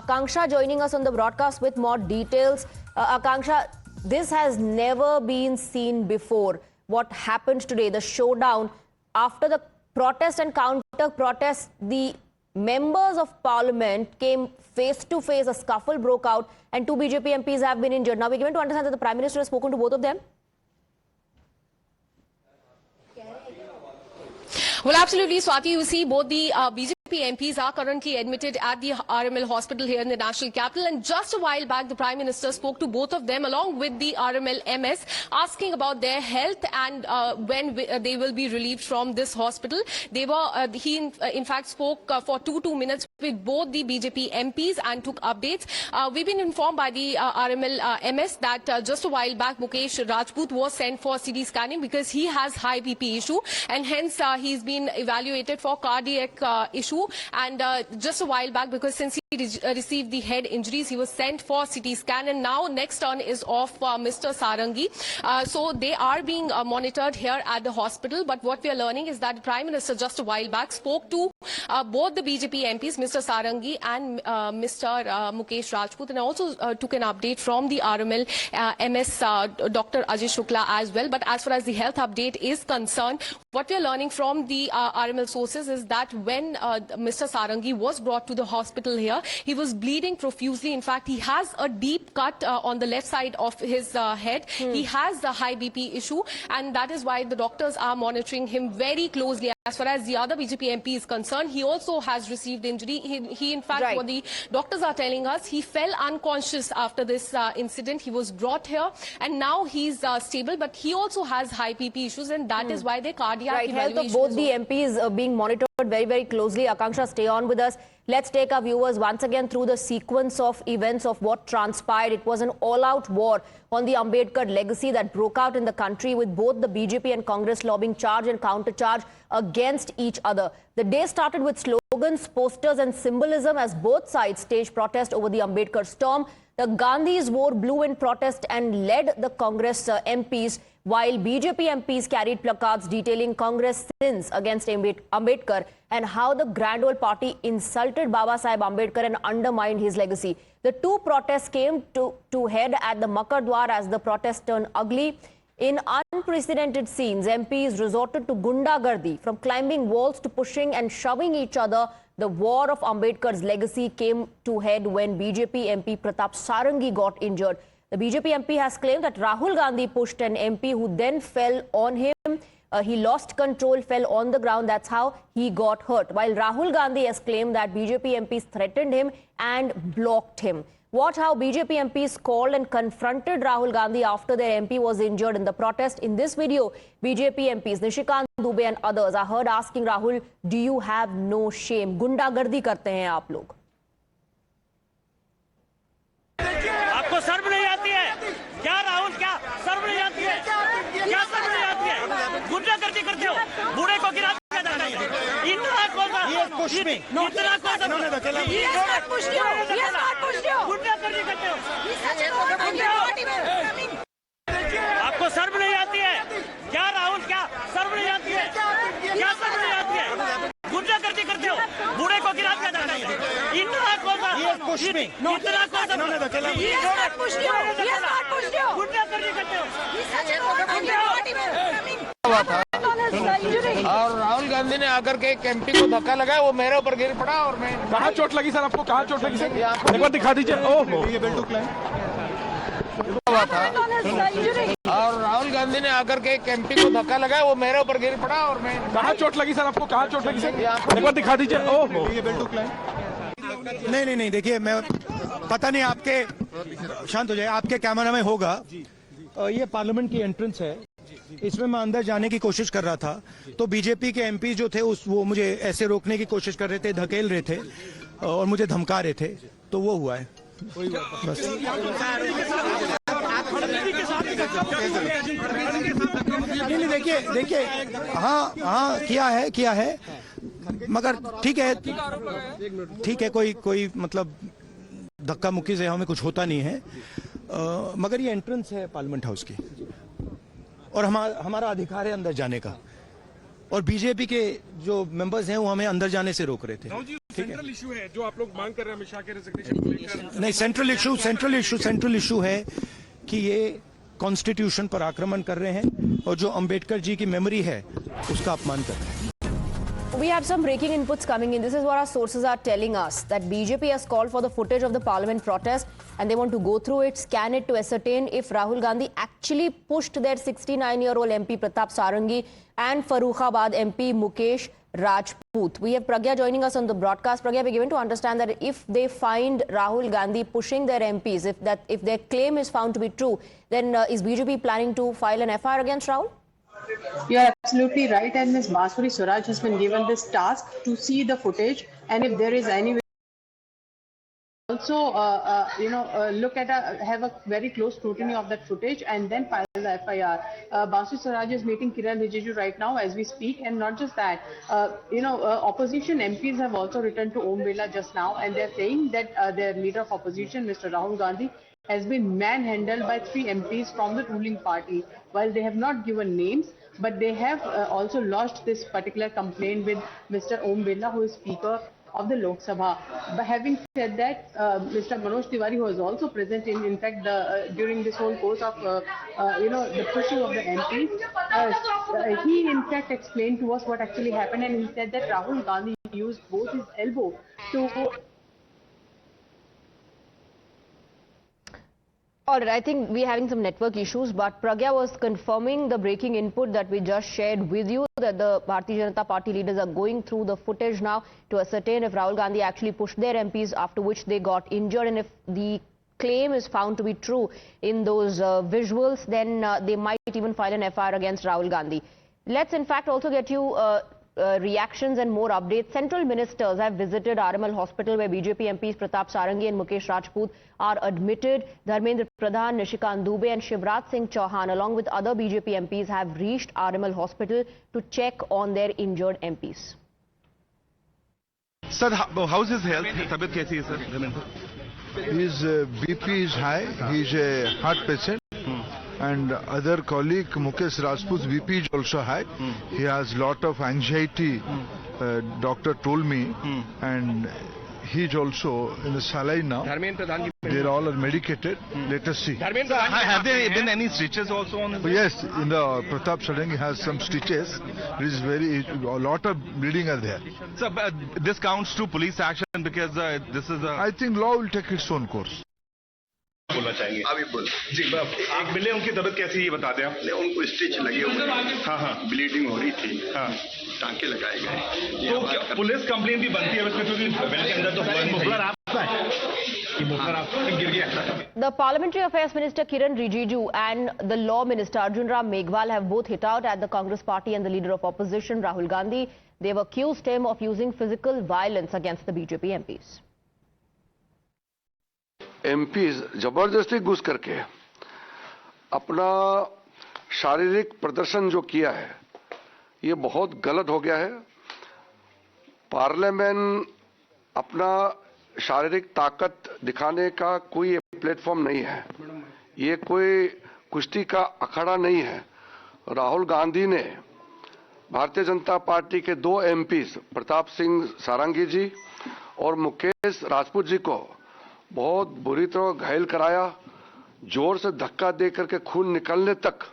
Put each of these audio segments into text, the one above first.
Akanksha joining us on the broadcast with more details. Akanksha, this has never been seen before. What happened today, the showdown, after the protest and counter-protest, the members of parliament came face to face, a scuffle broke out, and 2 BJP MPs have been injured. Now we're given to understand that the Prime Minister has spoken to both of them. Well, absolutely, Swati. You see, both the BJP MPs are currently admitted at the RML hospital here in the national capital. And just a while back, the Prime Minister spoke to both of them along with the RML MS, asking about their health and when they will be relieved from this hospital. They were, he in fact spoke for two minutes with both the BJP MPs and took updates. We've been informed by the RML MS that just a while back, Mukesh Rajput was sent for CT scanning because he has high BP issue, and hence he's been evaluated for cardiac issue. And just a while back, because since he received the head injuries, he was sent for CT scan, and now next turn is of Mr. Sarangi. So they are being monitored here at the hospital. But what we are learning is that the Prime Minister just a while back spoke to both the BJP MPs, Mr. Sarangi and Mr. Mukesh Rajput, and also took an update from the RML MS Dr. Ajay Shukla as well. But as far as the health update is concerned, what we are learning from the RML sources is that when Mr. Sarangi was brought to the hospital here, he was bleeding profusely. In fact, he has a deep cut on the left side of his head. He has the high BP issue, and that is why the doctors are monitoring him very closely. As far as the other BJP MP is concerned, he also has received injury. He in fact, what the doctors are telling us, he fell unconscious after this incident. He was brought here, and now he's stable, but he also has high BP issues, and that is why the cardiac evaluation. Health of both the MPs being monitored very, very closely. Akanksha, stay on with us. Let's take our viewers once again through the sequence of events of what transpired. It was an all-out war on the Ambedkar legacy that broke out in the country, with both the BJP and Congress lobbying charge and counter-charge against each other. The day started with slogans, posters and symbolism as both sides staged protest over the Ambedkar storm. The Gandhis wore blue in protest and led the Congress MPs, while BJP MPs carried placards detailing Congress sins against Ambedkar and how the Grand Old Party insulted Baba Saheb Ambedkar and undermined his legacy. The two protests came to head at the Makar Dwar as the protest turned ugly. In unprecedented scenes, MPs resorted to gundagardi, from climbing walls to pushing and shoving each other. The war of Ambedkar's legacy came to head when BJP MP Pratap Sarangi got injured. The BJP MP has claimed that Rahul Gandhi pushed an MP who then fell on him. He lost control, fell on the ground. That's how he got hurt. While Rahul Gandhi has claimed that BJP MPs threatened him and blocked him. Watch how BJP MPs called and confronted Rahul Gandhi after their MP was injured in the protest. In this video, BJP MPs Nishikant Dubey and others are heard asking Rahul, "Do you have no shame? गुंडागर्दी करते हैं आप लोग." आपको शर्म नहीं आती है क्या राहुल? क्या शर्म नहीं आती है? क्या शर्म नहीं आती है? गुंडागर्दी करते हो, बूढ़े को गिरा दिया जाता है। इतना कौन सा? इतना कौन सा? गुंडागर्दी करते हो। आपको शर्म नहीं आती है क्या राहुल? क्या शर्म नहीं आती है? क्या शर्म नहीं आती है? गुंडागर्दी करते हो, बूढ़े को गिरा दिया जाता है। इतना कौन सा? इतना कौन सा? गुंडागर्दी करते हो। और राहुल गांधी ने आकर के एक एमपी को धक्का लगाया, वो मेरे ऊपर गिर पड़ा और मैं। कहाँ चोट लगी सर आपको? कहाँ चोट लगी सर? एक बार दिखा दीजिए। ओहो, ये बेल्ट क्लैम हुआ था। और राहुल गांधी ने आकर के एक एमपी को धक्का लगाया, वो मेरे ऊपर गिर पड़ा और मैं। कहाँ चोट लगी सर आपको? कहाँ चोट लगी सर? एक बार दिखा दीजिए। ओहो, ये बेल्ट क्लैम नहीं, देखिए, मैं पता नहीं, आपके शांत हो जाए, आपके कैमरा में होगा। ये पार्लियामेंट की एंट्रेंस है, इसमें मैं अंदर जाने की कोशिश कर रहा था, तो बीजेपी के एमपी जो थे वो मुझे ऐसे रोकने की कोशिश कर रहे थे, धकेल रहे थे और मुझे धमका रहे थे, तो वो हुआ है बस। नहीं, देखिए, हाँ किया है, मगर ठीक है, कोई मतलब धक्का मुक्की से हमें कुछ होता नहीं है, मगर ये एंट्रेंस है पार्लियामेंट हाउस की और हमारा अधिकार है अंदर जाने का, और बीजेपी के जो मेंबर्स हैं वो हमें अंदर जाने से रोक रहे थे। सेंट्रल इशू है जो आप लोग मांग कर रहे हैं अमित शाह के रेजिग्नेशन को लेकर। नहीं, सेंट्रल इशू है कि ये कॉन्स्टिट्यूशन पर आक्रमण कर रहे हैं और जो अंबेडकर जी की मेमोरी है उसका अपमान कर रहे हैं। We have some breaking inputs coming in. This is what our sources are telling us, that BJP has called for the footage of the parliament protest and they want to go through it, scan it to ascertain if Rahul Gandhi actually pushed their 69-year-old MP Pratap Sarangi and Farrukhabad MP Mukesh Rajput. We have Pragya joining us on the broadcast. Pragya, we're given to understand that if they find Rahul Gandhi pushing their MPs, if their claim is found to be true, then is BJP planning to file an FIR against Rahul? You're absolutely right, and Ms. Basuri Swaraj has been given this task to see the footage, and if there is any way also look at have a very close scrutiny of that footage and then file the FIR. Basuri Swaraj is meeting Kiran Rijiju right now as we speak, and not just that, opposition MPs have also returned to Om Birla just now, and they're saying that their leader of opposition, Mr. Rahul Gandhi, has been manhandled by 3 MPs from the ruling party. While they have not given names, but they have also lodged this particular complaint with Mr. Om Birla, who is Speaker of the Lok Sabha. But having said that, Mr. Manoj Tiwari, who was also present in fact during this whole course of the pushing of the MPs, he in fact explained to us what actually happened, and he said that Rahul Gandhi used both his elbow to. All right, I think we're having some network issues, but Pragya was confirming the breaking input that we just shared with you, that the Bharatiya Janata Party leaders are going through the footage now to ascertain if Rahul Gandhi actually pushed their MPs, after which they got injured, and if the claim is found to be true in those visuals, then they might even file an FIR against Rahul Gandhi. Let's in fact also get you reactions and more updates. Central ministers have visited RML Hospital, where BJP MPs Pratap Sarangi and Mukesh Rajput are admitted. Dharmendra Pradhan, Nishikant Dubey and Shivraj Singh Chauhan, along with other BJP MPs, have reached RML Hospital to check on their injured MPs. Sir, how's his health? Tabiyat kaisi hai, sir? His BP is high. He is a heart patient. And other colleague Mukesh Rajput's BP is also high. He has lot of anxiety, doctor told me, and he is also in the saline now. They all are medicated. Let us see. Have there been any stitches also on his head? Yes, in the Pratap Sarangi has some stitches. It is a lot of bleeding are there. Sir, this counts to police action because this is a... I think law will take its own course. बोलना चाहेंगे अभी बोल जी आप मिले उनकी तबीयत कैसी है ये बता दें आप उनको स्टिच लगे हुए हाँ हाँ ब्लीडिंग हो रही थी हाँ टांके लगाए गए तो पुलिस कंप्लेंट भी बनती है उसमें क्योंकि बेल के अंदर तो मुखर आपका है कि मुखर आप गिर गया. The Parliamentary Affairs Minister Kiran Rijiju and the Law Minister Arjun Ram Meghwal have both hit out at the Congress Party and the leader of opposition Rahul Gandhi. They have accused him of using physical violence against the BJP MPs. MPs जबरदस्ती घुस करके अपना शारीरिक प्रदर्शन जो किया है ये बहुत गलत हो गया है. पार्लियामेंट अपना शारीरिक ताकत दिखाने का कोई प्लेटफॉर्म नहीं है. ये कोई कुश्ती का अखाड़ा नहीं है. राहुल गांधी ने भारतीय जनता पार्टी के 2 एमपीज प्रताप सिंह सारंगी जी और मुकेश राजपूत जी को बहुत बुरी तरह घायल कराया. जोर से धक्का दे करके खून निकलने तक,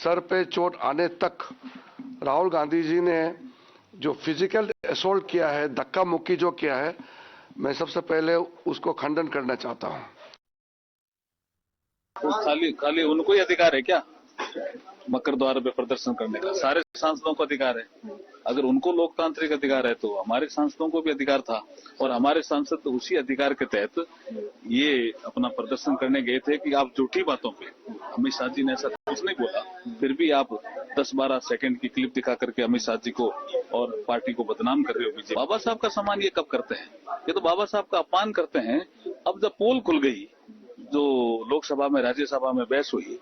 सर पे चोट आने तक राहुल गांधी जी ने जो फिजिकल असॉल्ट किया है, धक्का मुक्की जो किया है, मैं सबसे पहले उसको खंडन करना चाहता हूं. खाली उनको ही अधिकार है क्या मकर द्वार पे प्रदर्शन करने का? सारे सांसदों को अधिकार है. अगर उनको लोकतांत्रिक अधिकार है तो हमारे सांसदों को भी अधिकार था, और हमारे सांसद तो उसी अधिकार के तहत ये अपना प्रदर्शन करने गए थे कि आप झूठी बातों पे, अमित शाह जी ने ऐसा कुछ नहीं बोला, फिर भी आप 10-12 सेकंड की क्लिप दिखा करके अमित शाह जी को और पार्टी को बदनाम कर रहे हो. बाबा साहब का सम्मान ये कब करते हैं? ये तो बाबा साहब का अपमान करते हैं. अब जब पोल खुल गई, जो लोकसभा में राज्यसभा में बहस हुई,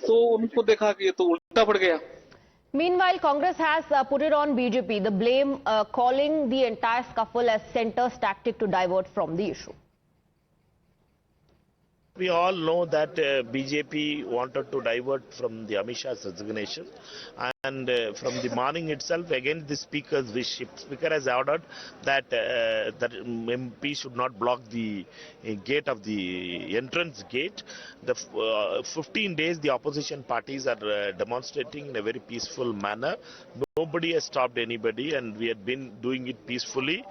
तो उनको देखा कि ये तो उल्टा पड़ गया. Meanwhile, Congress has put it on BJP, the blame calling the entire scuffle as centre's tactic to divert from the issue. We all know that BJP wanted to divert from the Amit Shah's resignation, and from the morning itself, again the speaker's wish. Speaker has ordered that that MP should not block the gate of the entrance gate. The 15 days the opposition parties are demonstrating in a very peaceful manner. Nobody has stopped anybody, and we had been doing it peacefully.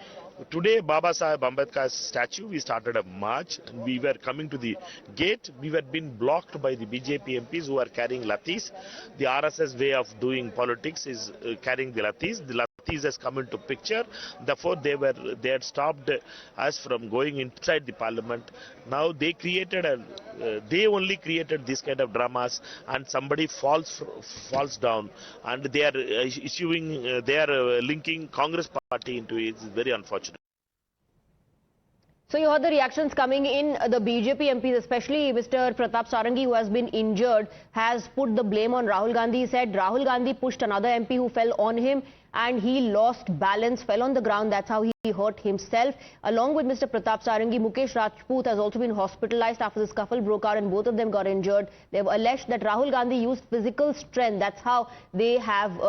Today, Baba Saheb Ambedkar's statue, we started a march. We were coming to the gate. We were being blocked by the BJP MPs who are carrying lathis. The RSS way of doing politics is carrying the lathis. The lathis has come into picture. Therefore, they had stopped us from going inside the parliament. Now they only created this kind of dramas, and somebody falls down, and they are linking Congress party into it. It's very unfortunate. So you heard the reactions coming in. The BJP MPs, especially Mr. Pratap Sarangi, who has been injured, has put the blame on Rahul Gandhi. He said Rahul Gandhi pushed another MP who fell on him, and he lost balance, fell on the ground. That's how he hurt himself. Along with Mr. Pratap Sarangi, Mukesh Rajput has also been hospitalized after the scuffle broke out, and both of them got injured. They've alleged that Rahul Gandhi used physical strength. That's how they have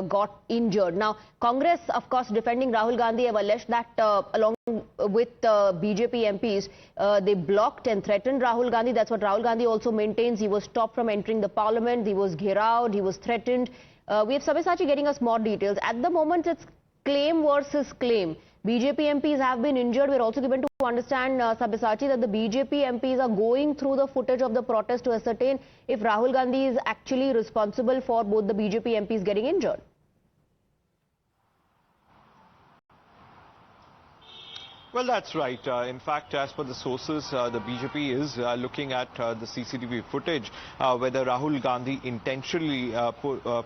got injured. Now, Congress, of course, defending Rahul Gandhi, have alleged that along with BJP MPs, they blocked and threatened Rahul Gandhi. That's what Rahul Gandhi also maintains. He was stopped from entering the parliament. He was ghirawed. He was threatened. We have Sabyasachi getting us more details. At the moment, it's claim versus claim. BJP MPs have been injured. We're also given to understand, Sabyasachi, that the BJP MPs are going through the footage of the protest to ascertain if Rahul Gandhi is actually responsible for both the BJP MPs getting injured. Well, that's right. In fact, as per the sources, the BJP is looking at the CCTV footage, whether Rahul Gandhi intentionally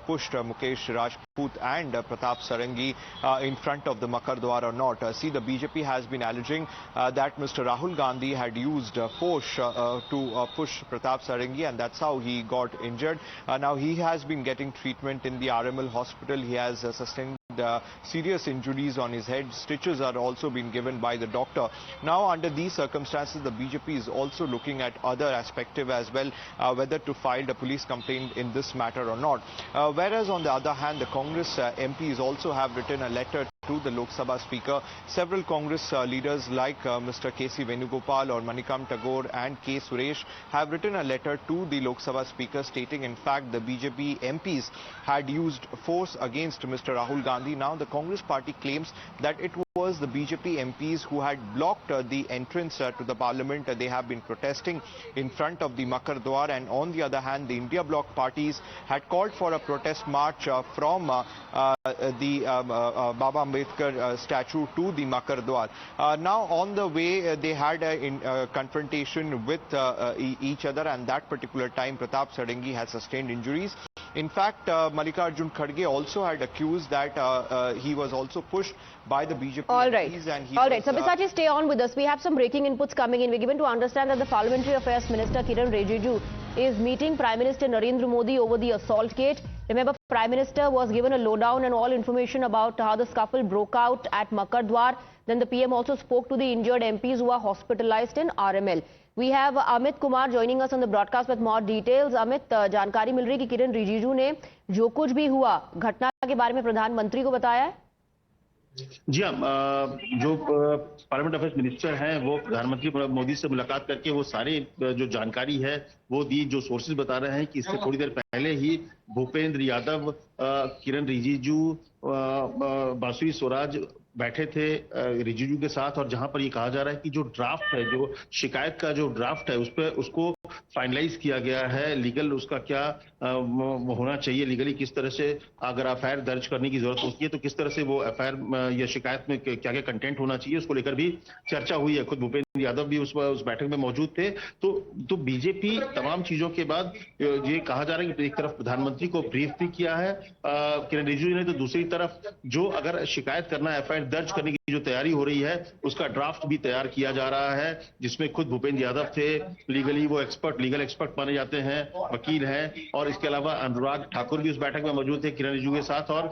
pushed Mukesh Rajput and Pratap Sarangi in front of the Makar Dwar or not. See, the BJP has been alleging that Mr. Rahul Gandhi had used force to push Pratap Sarangi, and that's how he got injured. Now, he has been getting treatment in the RML hospital. He has sustained serious injuries on his head. Stitches are also being given by the doctor. Now, under these circumstances, the BJP is also looking at other aspects as well, whether to file a police complaint in this matter or not. Whereas on the other hand, the Congress MPs also have written a letter to the Lok Sabha Speaker. Several Congress leaders like Mr. K.C. Venugopal or Manikam Tagore and K. Suresh have written a letter to the Lok Sabha Speaker stating, in fact, the BJP MPs had used force against Mr. Rahul Gandhi. Now, the Congress party claims that it was the BJP MPs who had blocked the entrance to the parliament. They have been protesting in front of the Makar Dwar, and on the other hand, the India Bloc parties had called for a protest march from the Baba Ambedkar statue to the Makar Dwar. Now, on the way, they had a confrontation with each other, and that particular time, Pratap Sarangi has sustained injuries. In fact, Mallikarjun Kharge also had accused that he was also pushed by the BJP MPs. And All right. Sabyasachi, stay on with us. We have some breaking inputs coming in. We're given to understand that the Parliamentary Affairs Minister Kiran Rijiju is meeting Prime Minister Narendra Modi over the assault gate. Remember, Prime Minister was given a lowdown and all information about how the scuffle broke out at Makar Dwar. Then the PM also spoke to the injured MPs who are hospitalized in RML. We have Amit Kumar joining us on the broadcast with more details. Amit, जानकारी मिल रही है कि किरण रिजिजू ने जो कुछ भी हुआ घटना के बारे में प्रधानमंत्री को बताया है? जी हाँ, जो पार्लियामेंट अफेयर्स मिनिस्टर हैं वो प्रधानमंत्री मोदी से मुलाकात करके वो सारी जो जानकारी है वो दी। जो सोर्सेज बता रहे हैं कि इससे थोड़ी देर पहले ही भूपेंद्र यादव, किरण रिजिजू, बांसुरी स्वराज बैठे थे रिजिजू के साथ, और जहां पर ये कहा जा रहा है कि जो ड्राफ्ट है, जो शिकायत का जो ड्राफ्ट है, उस पर उसको फाइनलाइज किया गया है। लीगल उसका क्या होना चाहिए, लीगली किस तरह से अगर एफआईआर दर्ज करने की जरूरत होती है तो किस तरह से वो एफआईआर या शिकायत में क्या क्या कंटेंट होना चाहिए, उसको लेकर भी चर्चा हुई है। खुद भूपेंद्र यादव भी उस बैठक में मौजूद थे। तो बीजेपी तमाम चीजों के बाद ये कहा जा रहा है कि एक तरफ प्रधानमंत्री को ब्रीफ भी किया है किरण रिजिजू ने, तो दूसरी तरफ जो अगर शिकायत करना, एफआईआर दर्ज करने की जो तैयारी हो रही है उसका ड्राफ्ट भी तैयार किया जा रहा है, जिसमें खुद भूपेंद्र यादव थे। लीगली वो लीगल एक्सपर्ट माने जाते हैं, वकील हैं, और इसके अलावा अनुराग ठाकुर भी उस बैठक में मौजूद थे किरण रिजिजू के साथ। और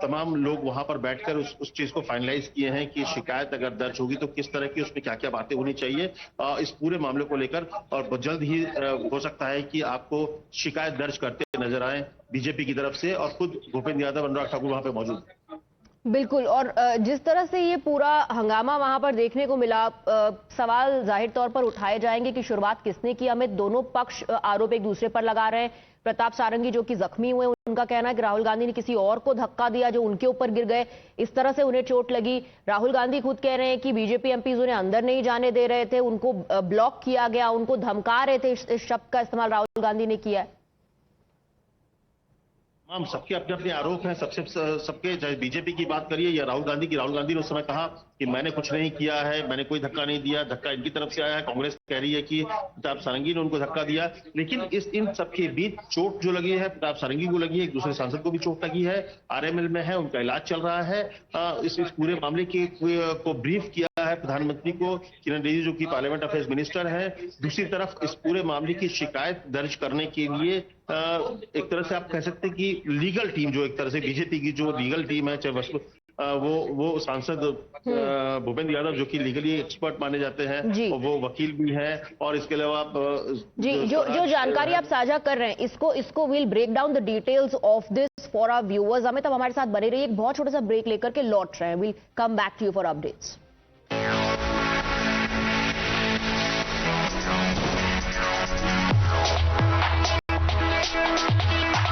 तमाम लोग वहां पर बैठकर उस चीज को फाइनलाइज किए हैं कि शिकायत अगर दर्ज होगी तो किस तरह की उसमें क्या क्या बातें होनी चाहिए इस पूरे मामले को लेकर। और जल्द ही हो सकता है कि आपको शिकायत दर्ज करते नजर आए बीजेपी की तरफ से, और खुद भूपेंद्र यादव, अनुराग ठाकुर वहां पे मौजूद हैं। बिल्कुल। और जिस तरह से ये पूरा हंगामा वहां पर देखने को मिला, सवाल जाहिर तौर पर उठाए जाएंगे कि शुरुआत किसने की। हमें दोनों पक्ष आरोप एक दूसरे पर लगा रहे हैं। प्रताप सारंगी जो कि जख्मी हुए, उनका कहना है कि राहुल गांधी ने किसी और को धक्का दिया जो उनके ऊपर गिर गए, इस तरह से उन्हें चोट लगी। राहुल गांधी खुद कह रहे हैं कि बीजेपी एमपीज उन्हें अंदर नहीं जाने दे रहे थे, उनको ब्लॉक किया गया, उनको धमका रहे थे। इस शब्द का इस्तेमाल राहुल गांधी ने किया है। तमाम सबके अपने अपने आरोप हैं, सबके, चाहे बीजेपी की बात करिए या राहुल गांधी की। राहुल गांधी ने उस समय कहा कि मैंने कुछ नहीं किया है, मैंने कोई धक्का नहीं दिया, धक्का इनकी तरफ से आया है। कांग्रेस कह रही है कि प्रताप सारंगी ने उनको धक्का दिया। लेकिन इन सबके बीच चोट जो लगी है प्रताप सारंगी को लगी है, एक दूसरे सांसद को भी चोट लगी है, आरएमएल में है, उनका इलाज चल रहा है। इस पूरे मामले को ब्रीफ किया है प्रधानमंत्री को किरण रिजिजू जो कि पार्लियामेंट अफेयर्स मिनिस्टर है। दूसरी तरफ इस पूरे मामले की शिकायत दर्ज करने के लिए एक तरह से आप कह सकते हैं कि लीगल टीम, जो एक तरह से बीजेपी की जो लीगल टीम है, चाहे वो सांसद भूपेंद्र यादव जो कि लीगली एक्सपर्ट माने जाते हैं, वो वकील भी हैं, और इसके अलावा जी जो जानकारी आप साझा कर रहे हैं, इसको will break down the details of this for our viewers. हमें तब हमारे साथ बने रहिए। एक बहुत छोटा सा ब्रेक लेकर के लौट रहे हैं। Will come back to you for updates.